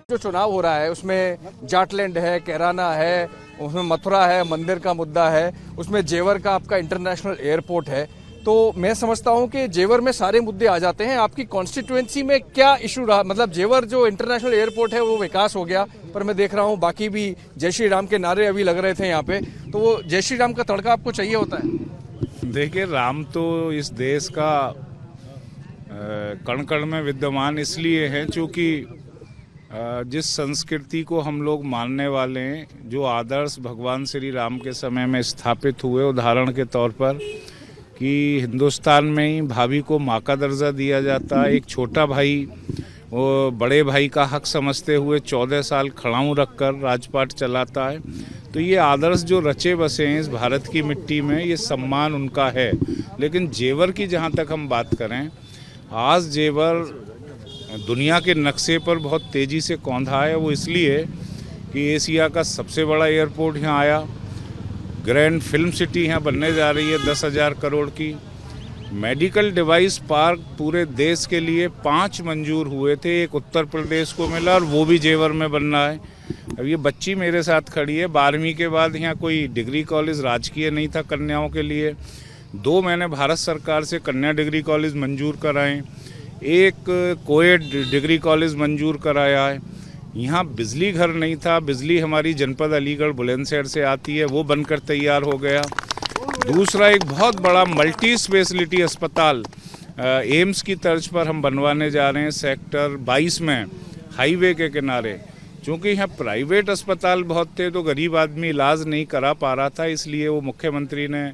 जो चुनाव हो रहा है उसमें जाटलैंड है, कैराना है, उसमें मथुरा है, मंदिर का मुद्दा है, उसमें जेवर का आपका इंटरनेशनल एयरपोर्ट है। तो मैं समझता हूं कि जेवर में सारे मुद्दे आ जाते हैं। आपकी कॉन्स्टिट्यूएंसी में क्या इशू रहा? मतलब जेवर जो इंटरनेशनल एयरपोर्ट है वो विकास हो गया, पर मैं देख रहा हूं बाकी भी जय श्री राम के नारे अभी लग रहे थे यहाँ पे, तो वो जय श्री राम का तड़का आपको चाहिए होता है? देखिए, राम तो इस देश का कण कण में विद्यमान इसलिए है क्योंकि जिस संस्कृति को हम लोग मानने वाले हैं, जो आदर्श भगवान श्री राम के समय में स्थापित हुए, उदाहरण के तौर पर कि हिंदुस्तान में ही भाभी को माँ का दर्जा दिया जाता है, एक छोटा भाई वो बड़े भाई का हक समझते हुए 14 साल खड़ाऊँ रखकर राजपाट चलाता है। तो ये आदर्श जो रचे बसे हैं इस भारत की मिट्टी में, ये सम्मान उनका है। लेकिन जेवर की जहाँ तक हम बात करें, आज जेवर दुनिया के नक्शे पर बहुत तेज़ी से कौंधा है। वो इसलिए कि एशिया का सबसे बड़ा एयरपोर्ट यहाँ आया, ग्रैंड फिल्म सिटी यहाँ बनने जा रही है 10,000 करोड़ की, मेडिकल डिवाइस पार्क पूरे देश के लिए 5 मंजूर हुए थे, एक उत्तर प्रदेश को मिला और वो भी जेवर में बनना है। अब ये बच्ची मेरे साथ खड़ी है, 12वीं के बाद यहाँ कोई डिग्री कॉलेज राजकीय नहीं था कन्याओं के लिए, 2 मैंने भारत सरकार से कन्या डिग्री कॉलेज मंजूर कराएं, एक कोएड डिग्री कॉलेज मंजूर कराया है। यहाँ बिजली घर नहीं था, बिजली हमारी जनपद अलीगढ़ बुलंदशहर से आती है, वो बनकर तैयार हो गया। दूसरा, एक बहुत बड़ा मल्टी स्पेशलिटी अस्पताल एम्स की तर्ज पर हम बनवाने जा रहे हैं सेक्टर 22 में, हाईवे के किनारे। क्योंकि यहाँ प्राइवेट अस्पताल बहुत थे तो गरीब आदमी इलाज नहीं करा पा रहा था, इसलिए वो मुख्यमंत्री ने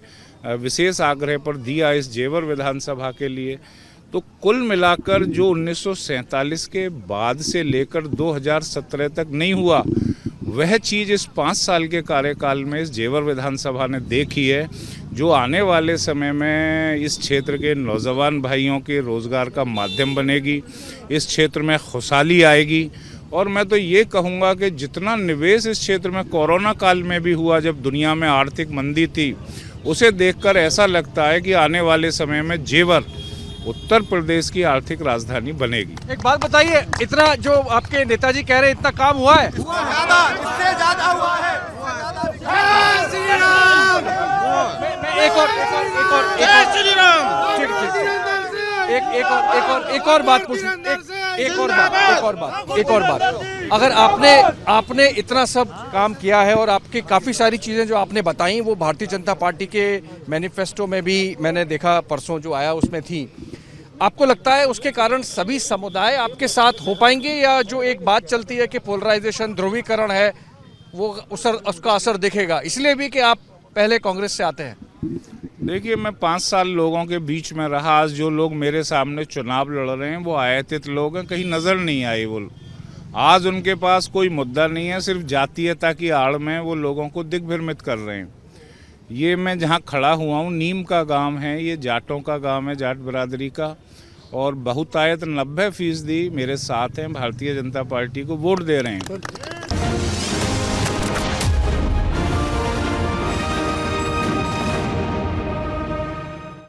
विशेष आग्रह पर दिया इस जेवर विधानसभा के लिए। तो कुल मिलाकर जो 1947 के बाद से लेकर 2017 तक नहीं हुआ, वह चीज़ इस 5 साल के कार्यकाल में इस जेवर विधानसभा ने देखी है, जो आने वाले समय में इस क्षेत्र के नौजवान भाइयों के रोज़गार का माध्यम बनेगी, इस क्षेत्र में खुशहाली आएगी। और मैं तो ये कहूँगा कि जितना निवेश इस क्षेत्र में कोरोना काल में भी हुआ, जब दुनिया में आर्थिक मंदी थी, उसे देखकर ऐसा लगता है कि आने वाले समय में जेवर उत्तर प्रदेश की आर्थिक राजधानी बनेगी। एक बात बताइए, इतना जो आपके नेताजी कह रहे हैं इतना काम हुआ है? इससे ज्यादा हुआ है। एक और बात पूछ, एक और बात, अगर आपने इतना सब काम किया है और आपकी काफी सारी चीजें जो आपने बताई वो भारतीय जनता पार्टी के मैनिफेस्टो में भी मैंने देखा, परसों जो आया उसमें थी, आपको लगता है उसके कारण सभी समुदाय आपके साथ हो पाएंगे, या जो एक बात चलती है कि पोलराइजेशन, ध्रुवीकरण है, वो उसका असर दिखेगा, इसलिए भी कि आप पहले कांग्रेस से आते हैं? देखिए, मैं 5 साल लोगों के बीच में रहा। आज जो लोग मेरे सामने चुनाव लड़ रहे हैं वो आयातित लोग हैं, कहीं नज़र नहीं आए वो। आज उनके पास कोई मुद्दा नहीं है, सिर्फ जातीयता की आड़ में वो लोगों को दिग्भ्रमित कर रहे हैं। ये मैं जहाँ खड़ा हुआ हूँ, नीम का गांव है, ये जाटों का गांव है, जाट बिरादरी का, और बहुतायत 90% मेरे साथ हैं, भारतीय जनता पार्टी को वोट दे रहे हैं।